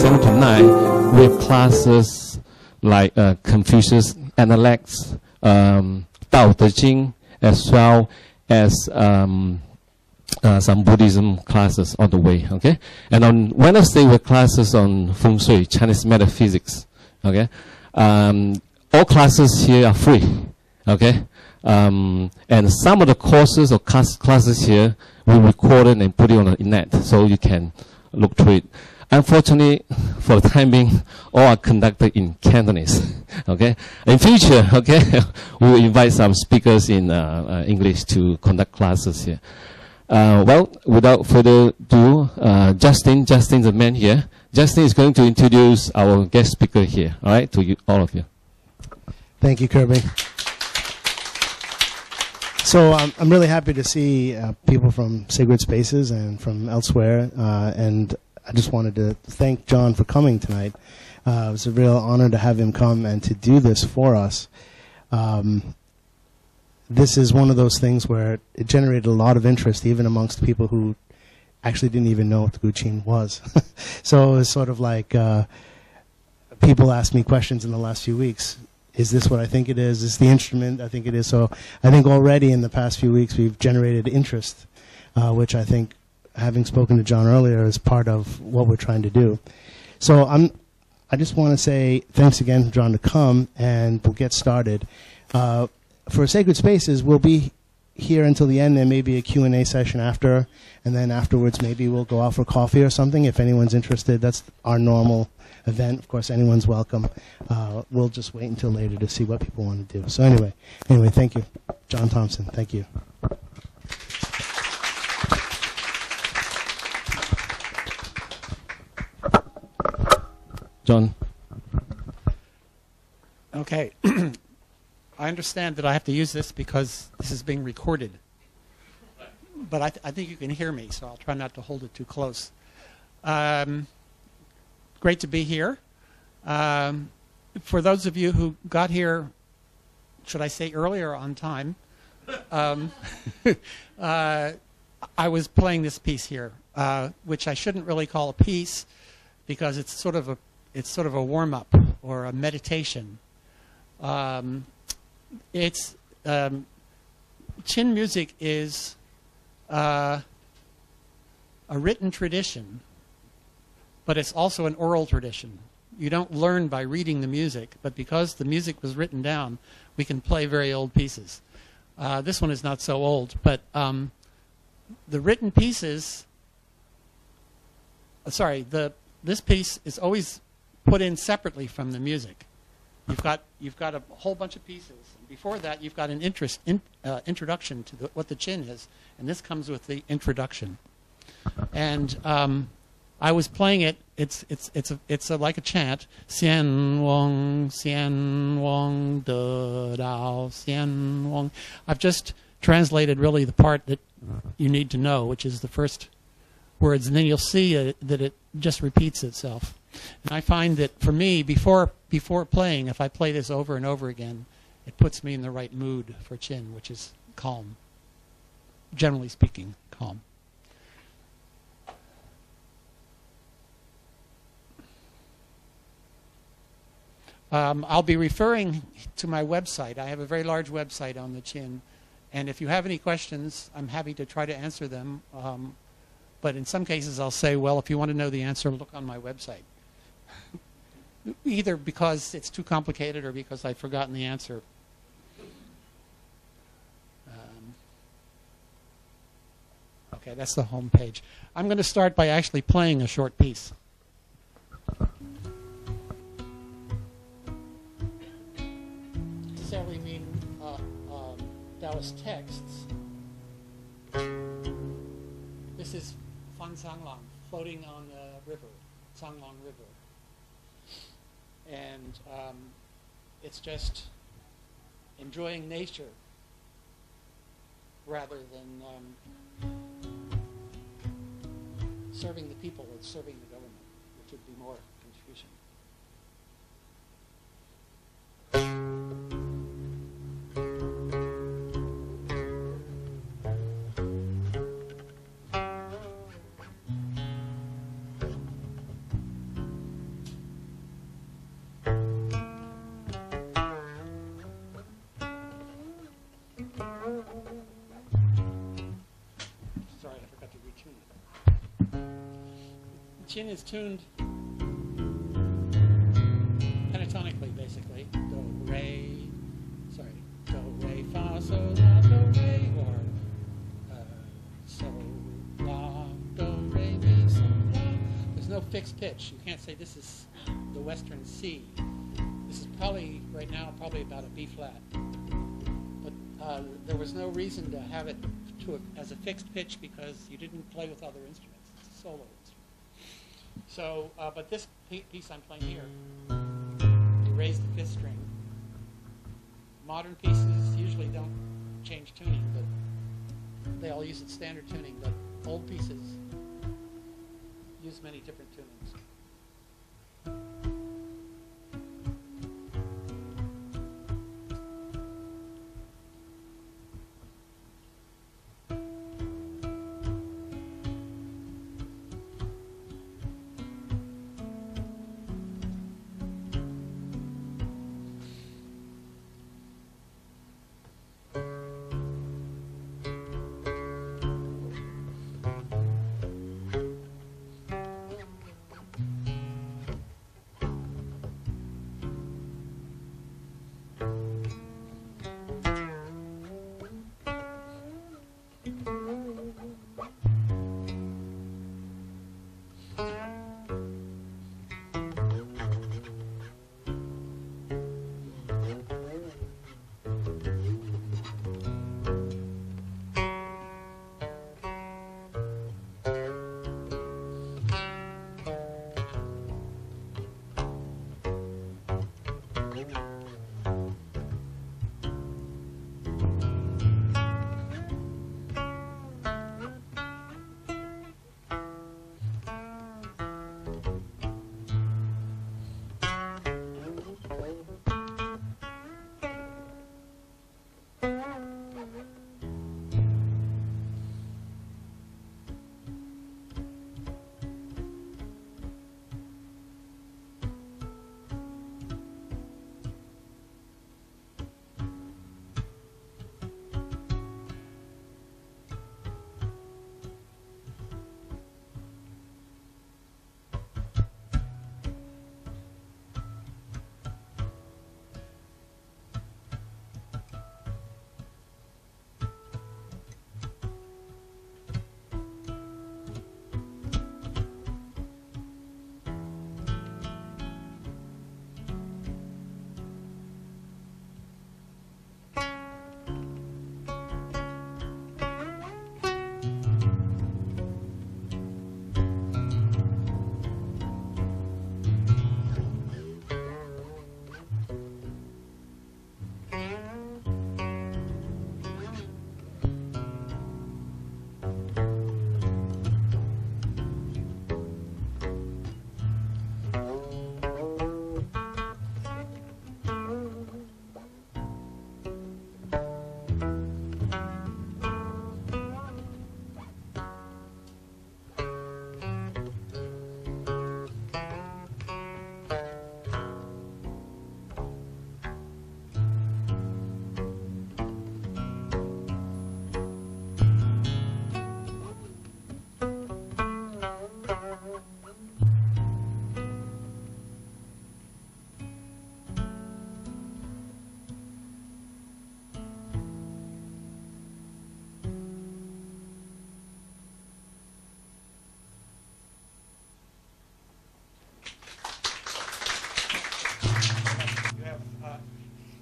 7 to 9, we have classes like Confucius Analects, Daoist, as well as some Buddhism classes all the way, okay? And on Wednesday, we have classes on Feng Shui, Chinese Metaphysics, okay? All classes here are free, okay? And some of the courses or classes here, we recorded and put it on the net, so you can look through it. Unfortunately, for the time being, all are conducted in Cantonese. Okay. In future, okay, we will invite some speakers in English to conduct classes here. Well, without further ado, Justin's the man here. Justin is going to introduce our guest speaker here. All right, to you, all of you. Thank you, Kerby. So I'm really happy to see people from Sacred Spaces and from elsewhere, and I just wanted to thank John for coming tonight. It was a real honor to have him come and to do this for us. This is one of those things where it generated a lot of interest, even amongst people who actually didn't even know what the Guqin was. So it was sort of like people asked me questions in the last few weeks. Is this what I think it is? Is this the instrument I think it is? So I think already in the past few weeks we've generated interest, which I think, having spoken to John earlier, is part of what we're trying to do. So I just want to say thanks again for John to come, and we'll get started. For Sacred Spaces, we'll be here until the end. There may be a Q&A session after, and then afterwards maybe we'll go out for coffee or something if anyone's interested. That's our normal event. Of course, anyone's welcome. We'll just wait until later to see what people want to do. So anyway, thank you. John Thompson, thank you. John. Okay. I understand that I have to use this because this is being recorded. But I think you can hear me, so I'll try not to hold it too close. Great to be here. For those of you who got here, should I say earlier or on time, I was playing this piece here, which I shouldn't really call a piece because it's sort of a warm-up or a meditation. Qin music is a written tradition, but it's also an oral tradition. You don't learn by reading the music, but because the music was written down, we can play very old pieces. This one is not so old, but the written pieces, this piece is always put in separately from the music. You've got a whole bunch of pieces. Before that, you've got an introduction to what the Qin is, and this comes with the introduction. And I was playing it. It's like a chant. Xian Wang, Xian Wang, De Dao, Xian Wang. I've just translated really the part that you need to know, which is the first words, and then you'll see that it just repeats itself. And I find that for me, before playing, if I play this over and over again, it puts me in the right mood for Qin, which is calm. Generally speaking, calm. I'll be referring to my website. I have a very large website on the Qin, and if you have any questions, I'm happy to try to answer them. But in some cases, I'll say, well, if you want to know the answer, look on my website. Either because it's too complicated or because I've forgotten the answer. Okay, that's the home page. I'm going to start by actually playing a short piece. Necessarily mean Daoist texts. This is Fan Sanglang, floating on the river, Sanglang River. And it's just enjoying nature rather than serving the people and serving the government, which would be more Confucian. chin is tuned pentatonically, basically. Do, re, fa, sol, la, do, re, or sol, la, do, re, mi, sol, la. There's no fixed pitch. You can't say this is the Western C. This is probably, right now, probably about a B flat. But there was no reason to have it as a fixed pitch because you didn't play with other instruments. It's a solo instrument. So, but this piece I'm playing here, you raise the fifth string. Modern pieces usually don't change tuning, but they all use its standard tuning. But old pieces use many different tunings.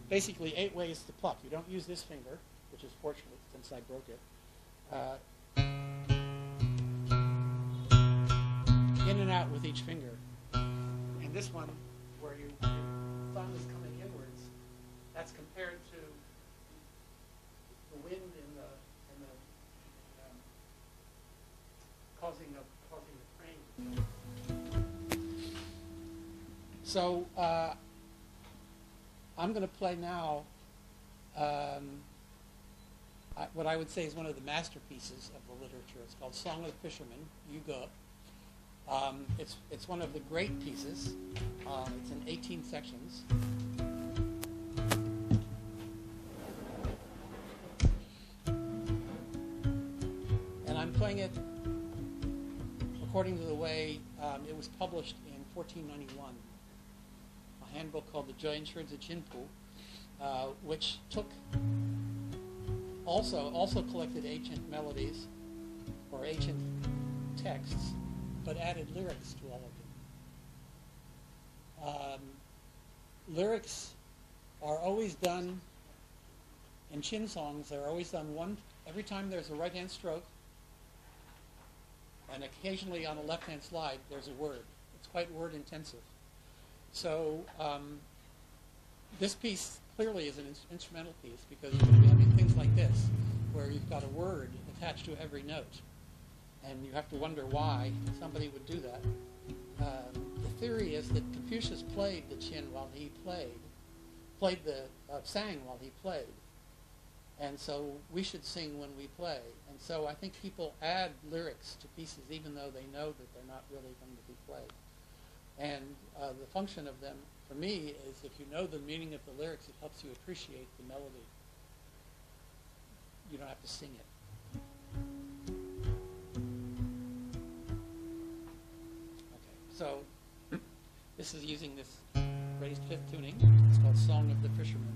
Basically 8 ways to pluck. You don't use this finger, which is fortunate since I broke it. In and out with each finger. And this one, where your thumb is coming inwards, that's compared to the wind in the causing the frame. So I'm going to play now what I would say is one of the masterpieces of the literature. It's called Song of the Fisherman, Yuge. It's one of the great pieces. It's in 18 sections. And I'm playing it according to the way It was published in 1491, a handbook called the Zhenshi Jinpu, which took also collected ancient melodies or ancient texts, but added lyrics to all of them. Lyrics are always done in Qin songs. They're always done every time there's a right-hand stroke, and occasionally on a left-hand slide there's a word. It's quite word-intensive. So this piece clearly is an instrumental piece, because you're going to be having things like this, where you've got a word attached to every note, and you have to wonder why somebody would do that. The theory is that Confucius played the Qin while he sang while he played, and so we should sing when we play. And so I think people add lyrics to pieces even though they know that they're not really going to be played. And the function of them, for me, is if you know the meaning of the lyrics, it helps you appreciate the melody. You don't have to sing it. Okay, so this is using this raised fifth tuning. It's called Song of the Fisherman.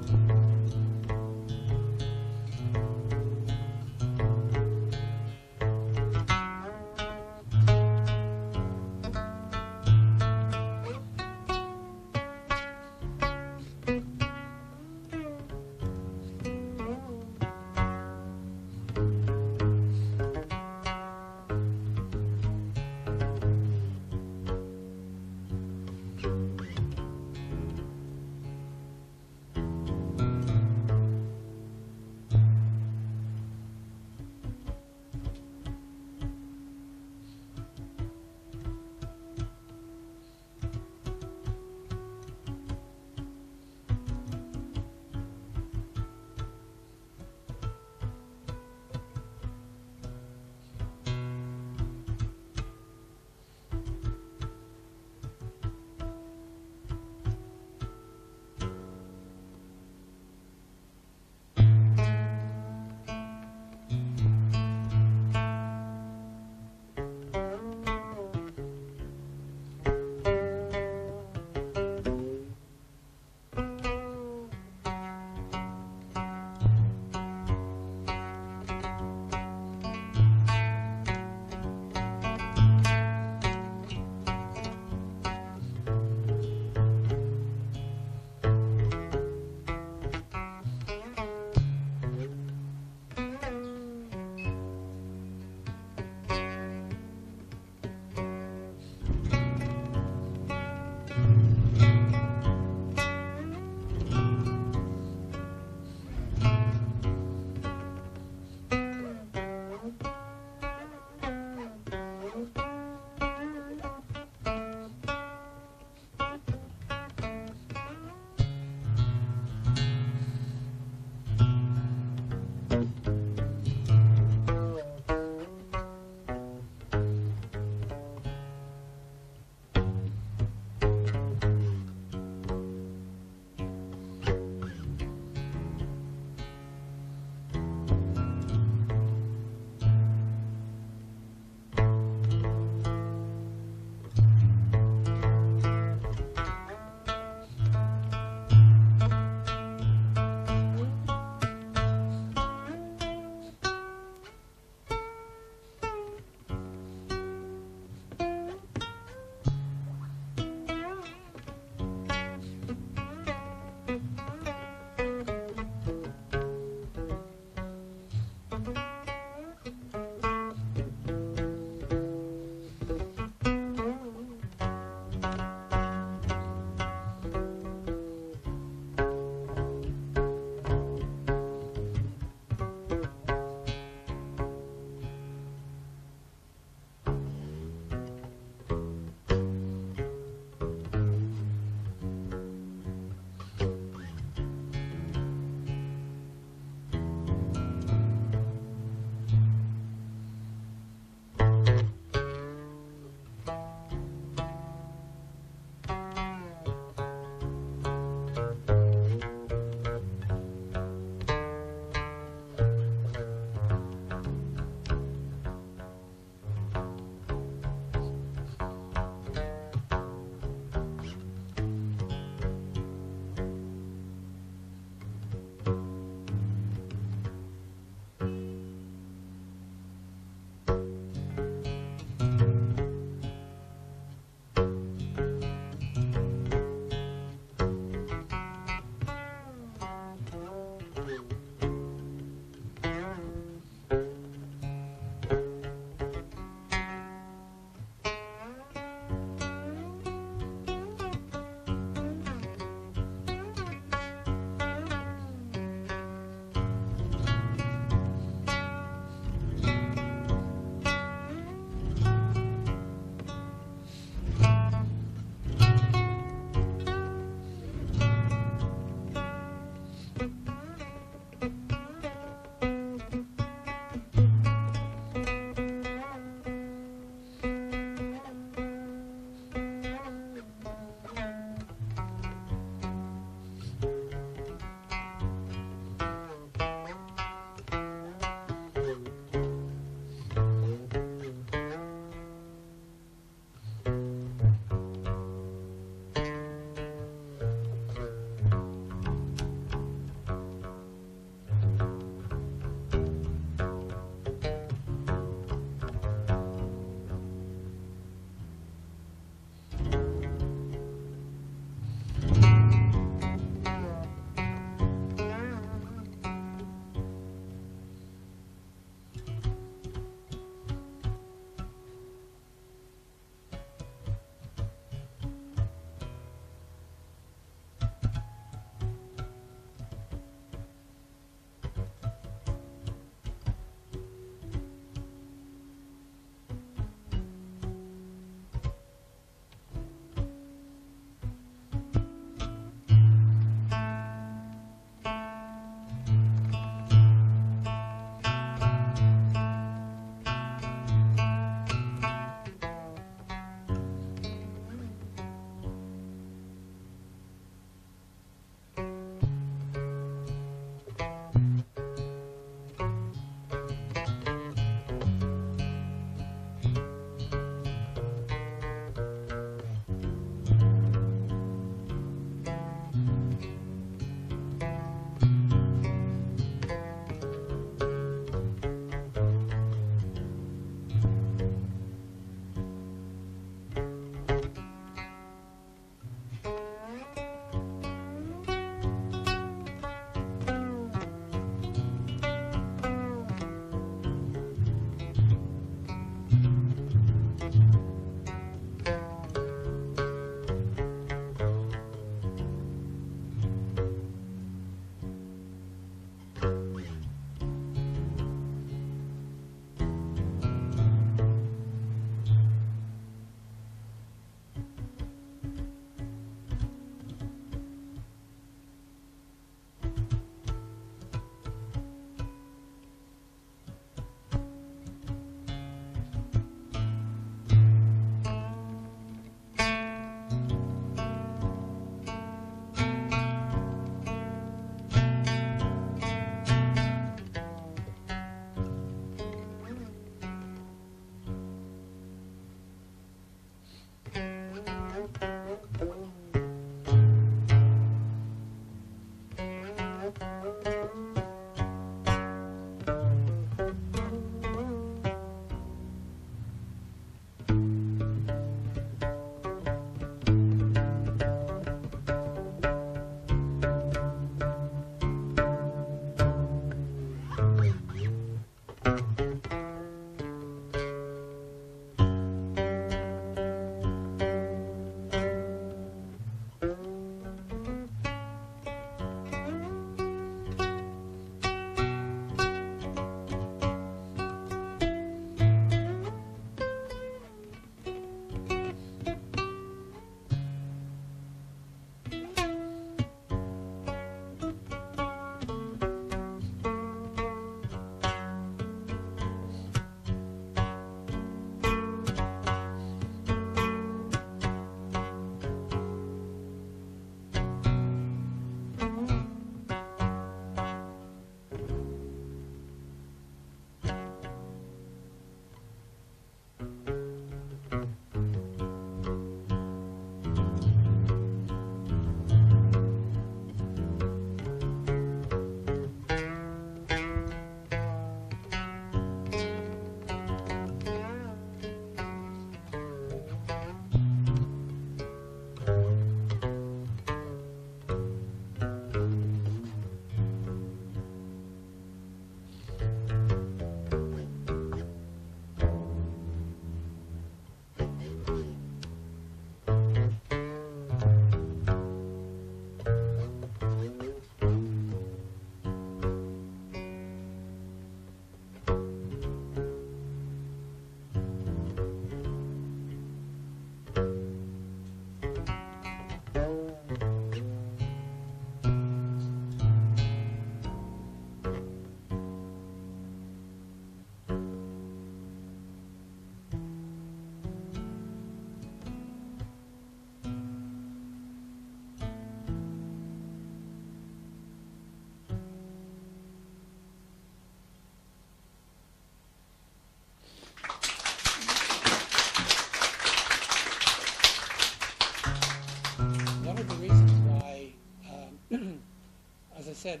said,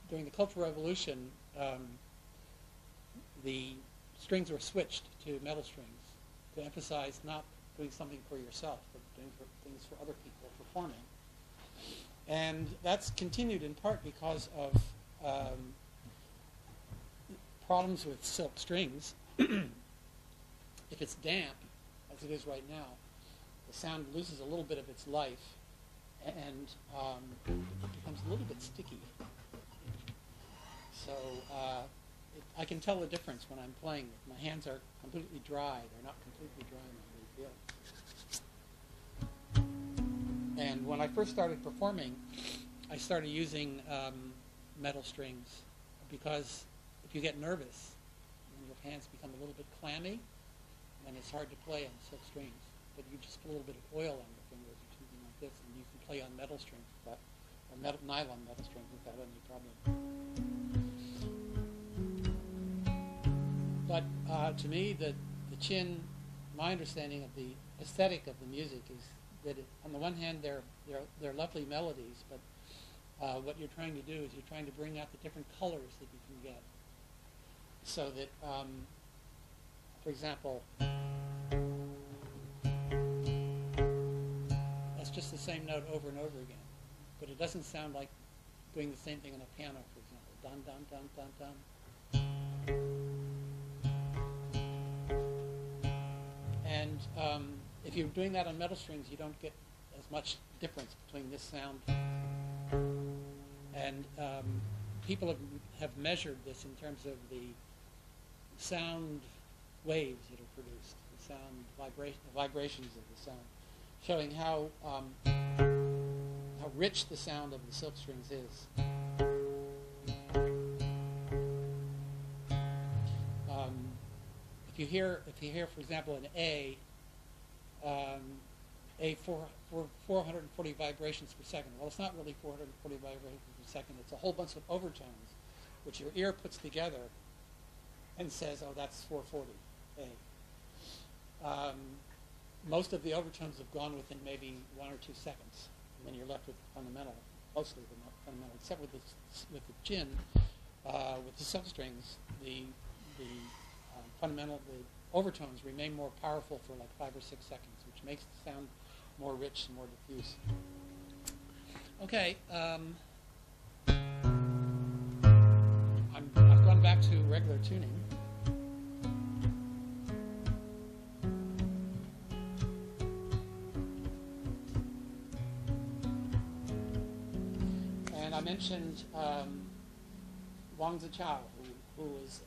during the Cultural Revolution, the strings were switched to metal strings to emphasize not doing something for yourself, but doing things for other people, performing. And that's continued in part because of problems with silk strings. If it's damp, as it is right now, the sound loses a little bit of its life, and it becomes a little bit sticky. So I can tell the difference when I'm playing. My hands are completely dry. They're not completely dry in my real. And when I first started performing, I started using metal strings because if you get nervous, and your hands become a little bit clammy, then it's hard to play on silk strings. But you just put a little bit of oil on your fingers or something like this, and you can play on metal strings, or nylon metal strings without any problem. But to me, the Qin, my understanding of the aesthetic of the music is that on the one hand, they're lovely melodies, but what you're trying to do is you're trying to bring out the different colors that you can get. So that, for example, that's just the same note over and over again, but it doesn't sound like doing the same thing on a piano, for example. Dun, dun, dun, dun, dun. And if you're doing that on metal strings, you don't get as much difference between this sound. And people have measured this in terms of the sound waves that are produced, the sound vibrations of the sound, showing how rich the sound of the silk strings is. If you hear, for example, an A 440 vibrations per second. Well, it's not really 440 vibrations per second. It's a whole bunch of overtones, which your ear puts together and says, "Oh, that's 440 A." Most of the overtones have gone within maybe 1 or 2 seconds, and then you're left with the fundamental, mostly the fundamental, except with the Qin, with the silk strings, the overtones remain more powerful for like 5 or 6 seconds, which makes the sound more rich and more diffuse. Okay, I've gone back to regular tuning. And I mentioned Wang Zichao, who is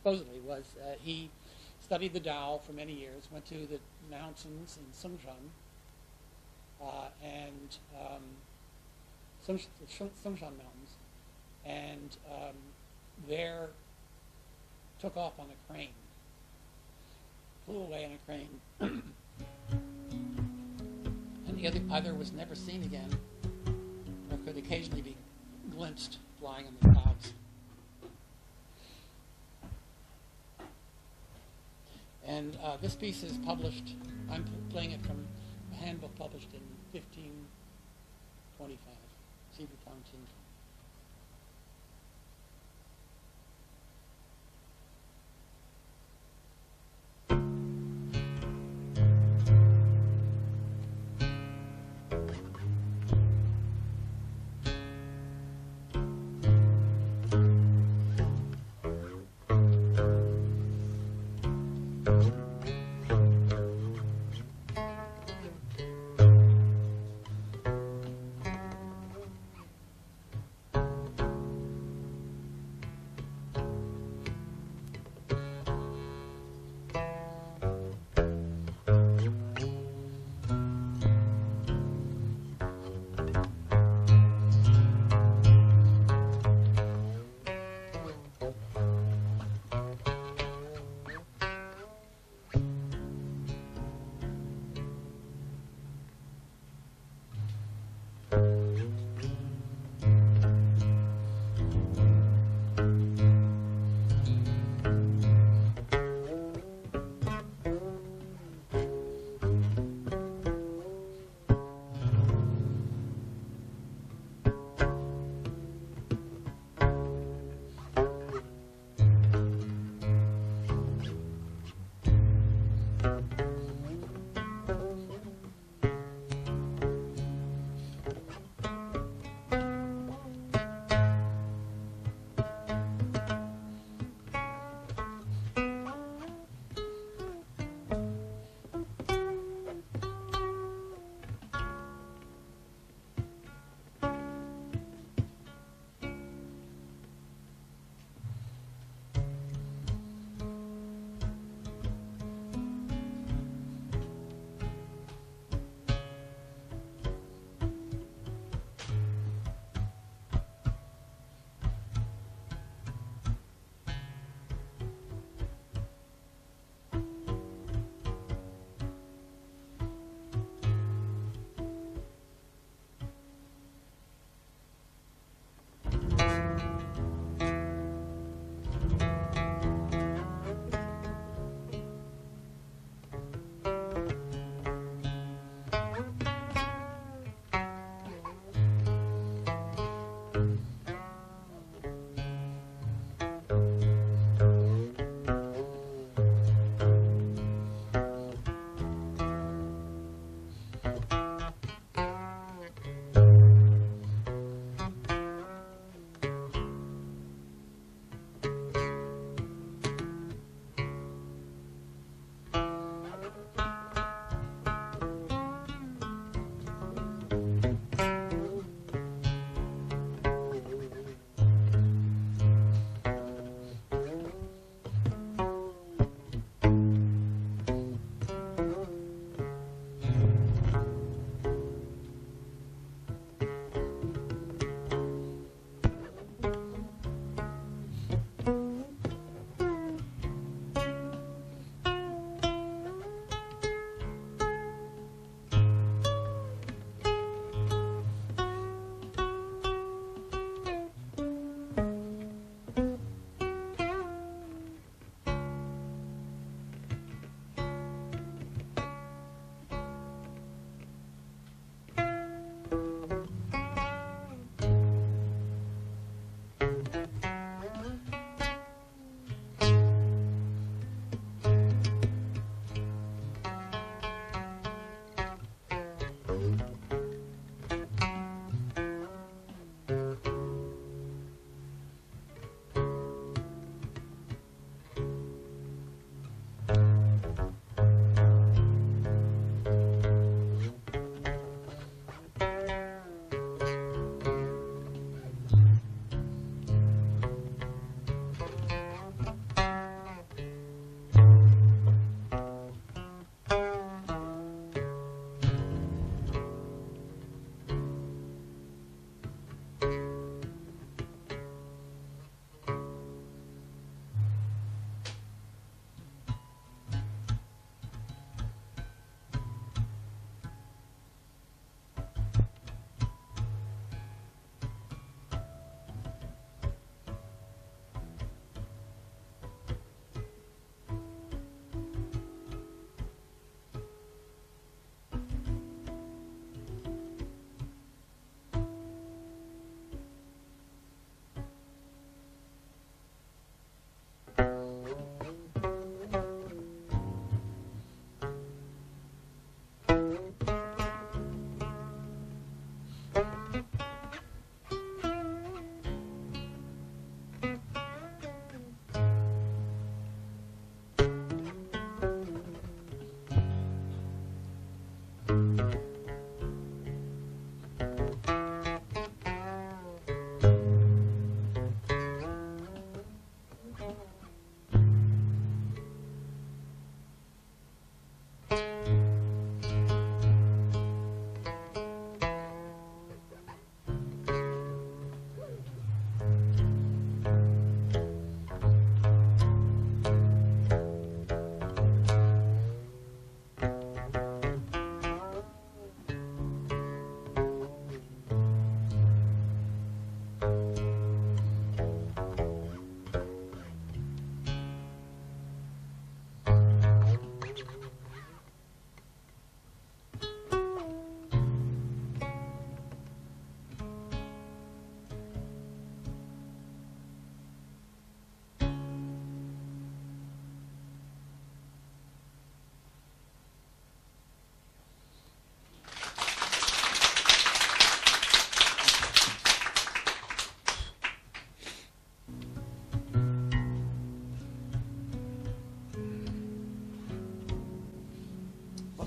supposedly was, he studied the Tao for many years, went to the mountains in Sungshan, and Sungshan Mountains, and there took off on a crane, flew away on a crane, and the other was never seen again, or could occasionally be glimpsed flying in the clouds. And this piece is published, I'm playing it from a handbook published in 1525, Sibu Tang Qin.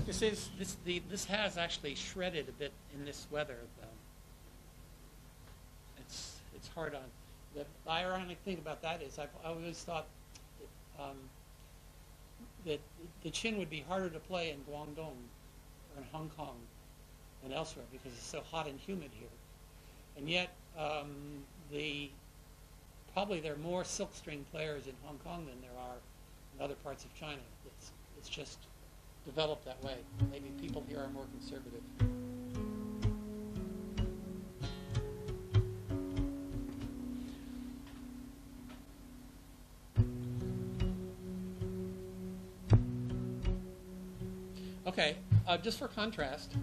This has actually shredded a bit in this weather. It's hard on. The ironic thing about that is I always thought that the chin would be harder to play in Guangdong or in Hong Kong than elsewhere because it's so hot and humid here. And yet, probably there are more silk string players in Hong Kong than there are in other parts of China. It's just developed that way. Maybe people here are more conservative. Okay, just for contrast,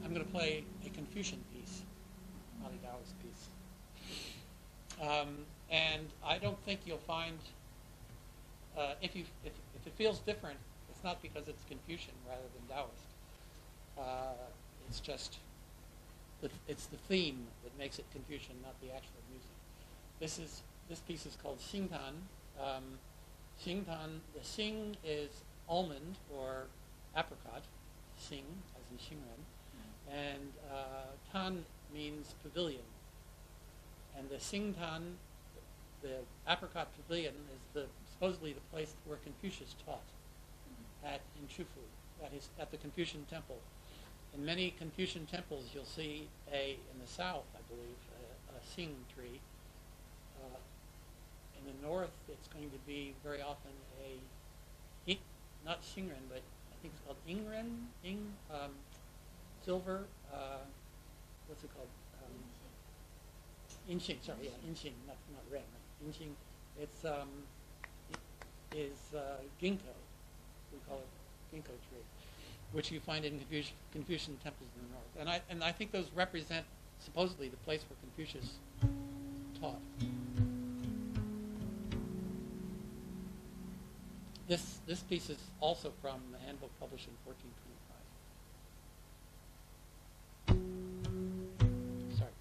I'm going to play a Confucian piece, not a Daoist piece. And I don't think you'll find, if it feels different, it's not because it's Confucian rather than Daoist. It's just, it's the theme that makes it Confucian, not the actual music. This piece is called Xingtan. Xingtan, the Xing is almond or apricot, Xing as in Xingren, and Tan means pavilion. And the Xingtan, the apricot pavilion, is supposedly the place where Confucius taught in Chufu, at the Confucian temple. In many Confucian temples, you'll see in the south, I believe, a Xing tree. In the north, it's going to be very often not Xingren, but I think it's called Ingren, silver, what's it called? Inxing, sorry, yeah, Inxing, not ren, right? Inxing, it's is ginkgo, we call it ginkgo tree, which you find in Confucian temples in the north. And I think those represent supposedly the place where Confucius taught. This piece is also from the handbook published in 1425. Sorry.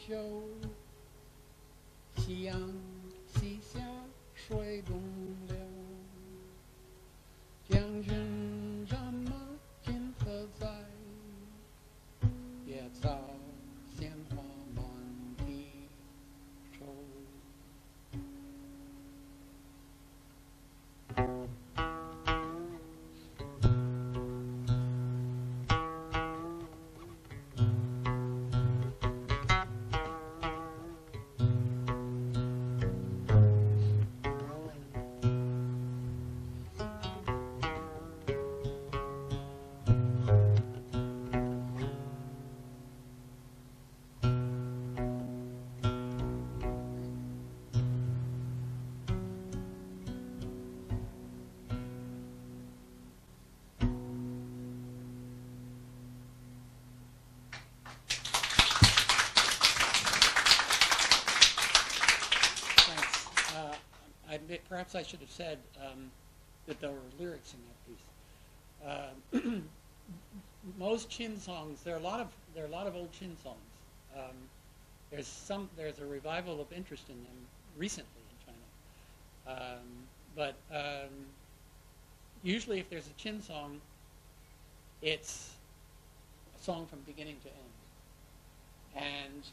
袖，夕阳西下，水东流。将军战马今何在？野草鲜花满地收。Perhaps I should have said that there were lyrics in that piece. Most Qin songs, there are a lot of old Qin songs. There's a revival of interest in them recently in China. But usually, if there's a Qin song, it's a song from beginning to end. And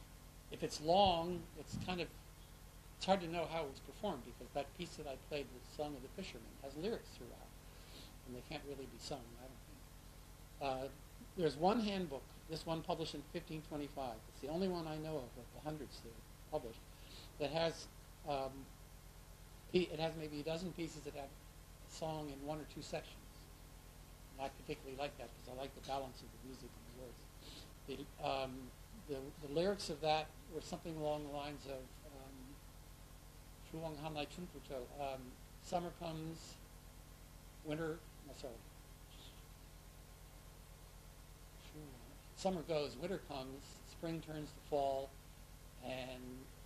if it's long, it's hard to know how it was performed because that piece that I played, the Song of the Fisherman, has lyrics throughout, and they can't really be sung, I don't think. There's one handbook, this one published in 1525. It's the only one I know of the hundreds that are published, that has, it has maybe a dozen pieces that have a song in one or two sections. And I particularly like that because I like the balance of the music and the words. The lyrics of that were something along the lines of summer comes, summer goes, winter comes, spring turns to fall, and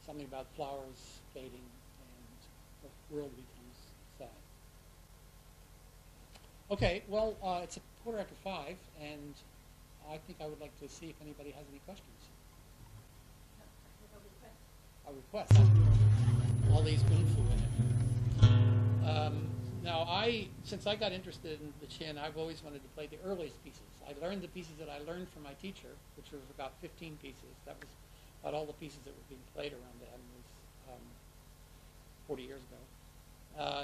something about flowers fading and the world becomes sad. Okay, well, it's a 5:15, and I think I would like to see if anybody has any questions. A request. All these gunfu in it. Now, since I got interested in the Qin, I've always wanted to play the earliest pieces. I learned the pieces that I learned from my teacher, which was about 15 pieces. That was about all the pieces that were being played around then. It was 40 years ago.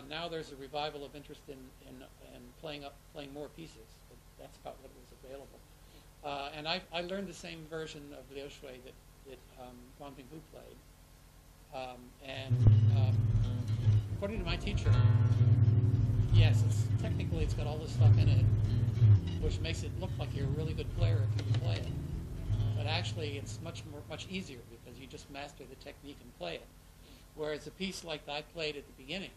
Now there's a revival of interest in playing more pieces. But that's about what was available. And I learned the same version of Liu Shui that Wang Pinghu played. According to my teacher, yes, technically it's got all this stuff in it, which makes it look like you're a really good player if you can play it. But actually, it's much easier because you just master the technique and play it. Whereas a piece like I played at the beginning,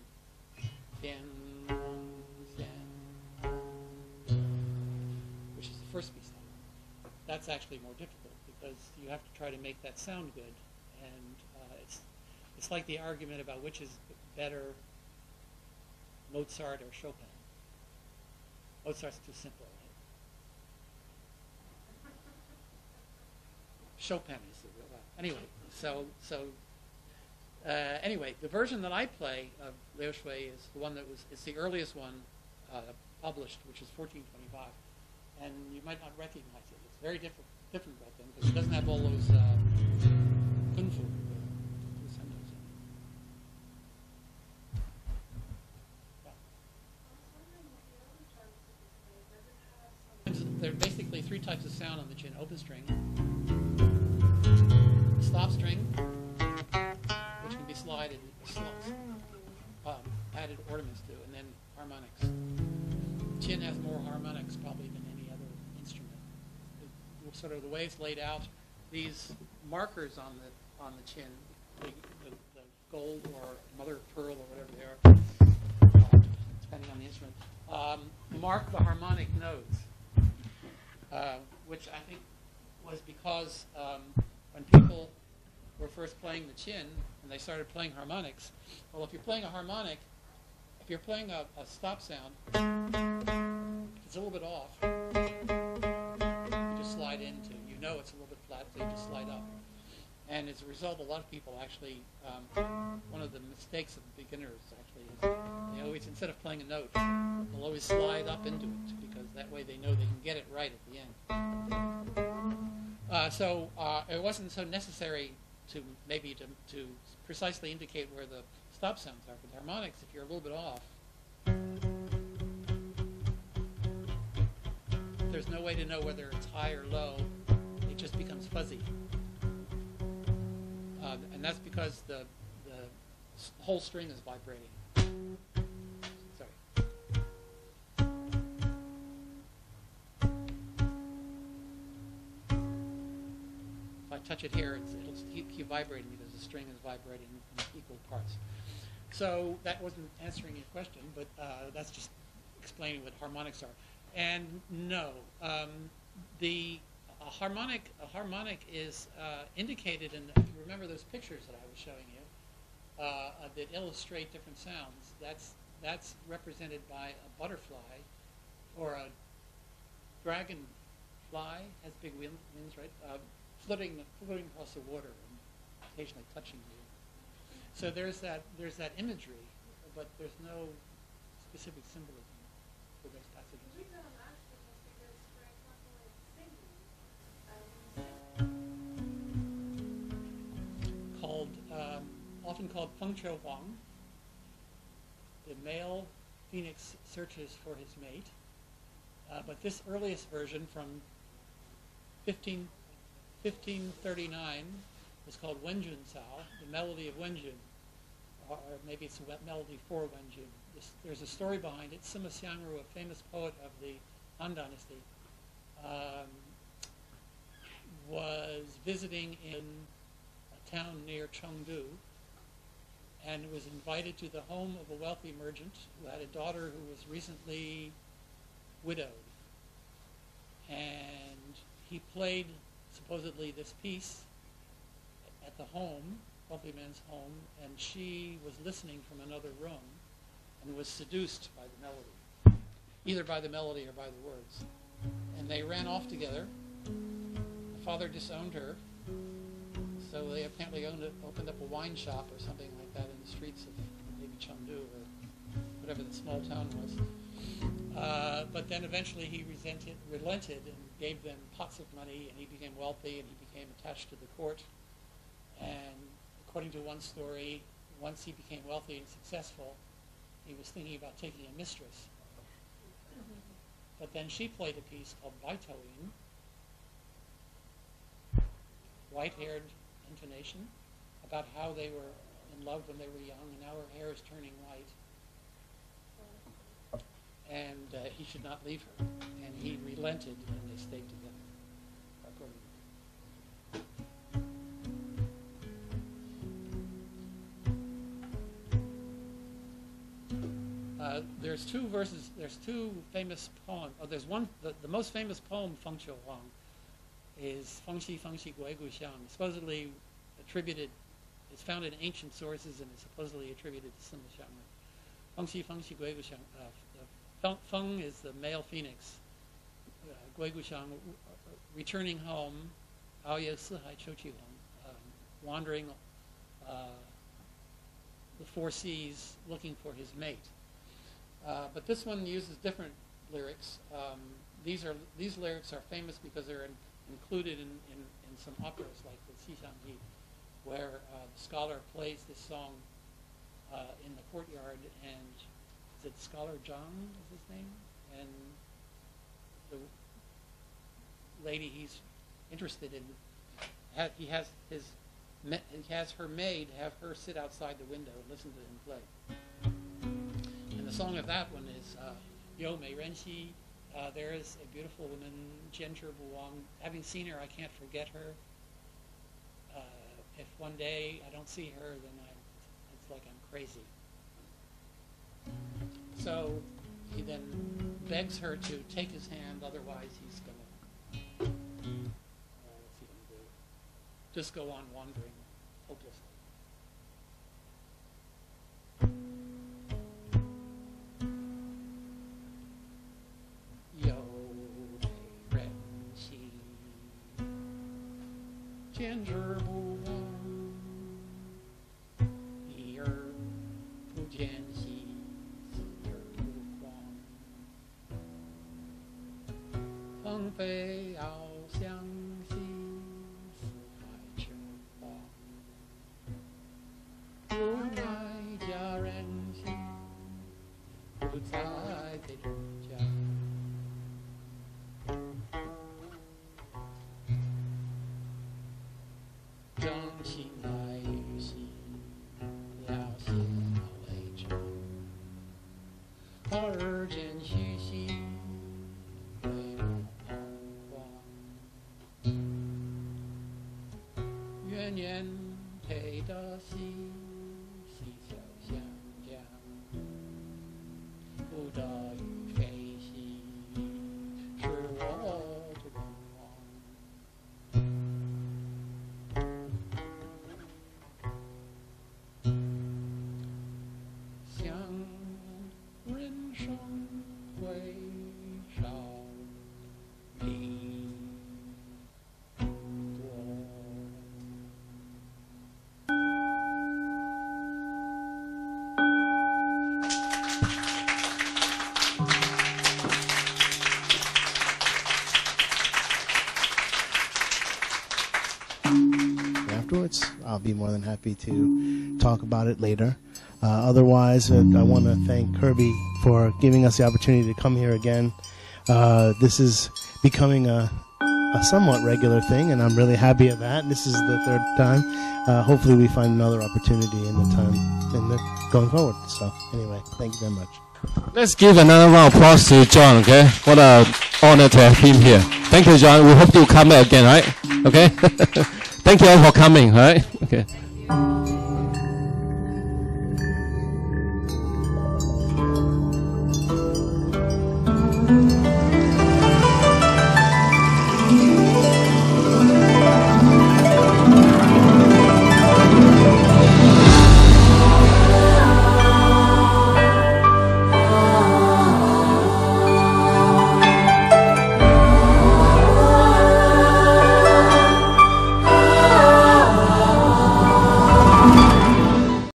which is the first piece, that's actually more difficult because you have to try to make that sound good, and it's like the argument about which is better, Mozart or Chopin. Mozart's too simple. Right? Chopin is the real one. Anyway, the version that I play of Liu Shui is the one it's the earliest one published, which is 1425, and you might not recognize it. It's very different back then because it doesn't have all those kung fu. There are basically three types of sound on the Qin: open string, stop string, which can be added ornaments to, and then harmonics. Qin has more harmonics probably than any other instrument. Sort of the way it's laid out, these markers on the Qin, the gold or mother of pearl or whatever they are, depending on the instrument, mark the harmonic notes. Which I think was because when people were first playing the Qin and they started playing harmonics, well, if you're playing a harmonic, if you're playing a stop sound, it's a little bit off, you just slide into, it's a little bit flat, so you just slide up. And as a result, a lot of people actually, one of the mistakes of beginners actually is they always, instead of playing a note, they'll always slide up into it because that way they know they can get it right at the end. So it wasn't so necessary to maybe to precisely indicate where the stop sounds are. But the harmonics, if you're a little bit off, there's no way to know whether it's high or low. It just becomes fuzzy. And that's because the whole string is vibrating. Sorry. If I touch it here, it'll keep vibrating because the string is vibrating in equal parts. So that wasn't answering your question, but that's just explaining what harmonics are. And no, a harmonic is indicated in, if you remember those pictures that I was showing you that illustrate different sounds. That's represented by a butterfly or a dragonfly, has big wings, right? Floating across the water and occasionally touching you. So there's that imagery, but there's no specific symbolism for those passages. Often called Feng Chou Huang. The male phoenix searches for his mate, but this earliest version from 1539 is called Wenjun Cao, the melody of Wenjun, or maybe it's a melody for Wenjun. There's a story behind it. Sima Xiangru, a famous poet of the Han Dynasty, was visiting in a town near Chengdu and was invited to the home of a wealthy merchant who had a daughter who was recently widowed. And he played, supposedly, this piece at the home, wealthy man's home, and she was listening from another room and was seduced by the melody, either by the melody or by the words. And they ran off together. The father disowned her, so they apparently opened up a wine shop or something like that in the streets of maybe Chengdu or whatever the small town was. But then eventually he relented and gave them pots of money, and he became wealthy, and he became attached to the court. And according to one story, once he became wealthy and successful, he was thinking about taking a mistress. But then she played a piece called Baitoyin, white-haired intonation, about how they were in love when they were young, and now her hair is turning white. And he should not leave her. And he relented, and they stayed together, according to there's two famous poems. Oh, there's one, the most famous poem, Feng Chou Huang, is Fengxi Guigu Xiang, supposedly attributed, it's found in ancient sources and is supposedly attributed to Sima Xiangru. Fengxi Guigu Xiang. Feng is the male phoenix. Guigu Xiang, returning home, Aoye Sihai Choqi Huang, wandering the four seas looking for his mate. But this one uses different lyrics. These lyrics are famous because they're included in some operas like the Xishangyi, where the scholar plays this song in the courtyard, and is it Scholar Zhang is his name? And the lady he's interested in, he has her maid have her sit outside the window and listen to him play. And the song of that one is Yo Mei Ren Xi. There is a beautiful woman, Jian Zhi Buwang. Having seen her, I can't forget her. If one day I don't see her, then it's like I'm crazy. So he then begs her to take his hand, otherwise he's going to, what's he going to do? Just go on wandering hopelessly. 见之不忘，一而不见兮，思而不狂。鹏飞翱翔兮，四海秋荒。无奈佳人兮，不在北中家。将心爱于心，了谢为真。而见虚兮，为我彷徨。远年配得兮，细小相加。不得与非兮，是我之奔往。向人生回首离多。Afterwards, I'll be more than happy to talk about it later. Otherwise, I want to thank Kerby for giving us the opportunity to come here again. This is becoming a somewhat regular thing, and I'm really happy at that. This is the third time. Hopefully, we find another opportunity in the time going forward. So, anyway, thank you very much. Let's give another round of applause to John, okay? What an honor to have him here. Thank you, John. We hope to come back again, right? Okay? Thank you all for coming, all right? Okay.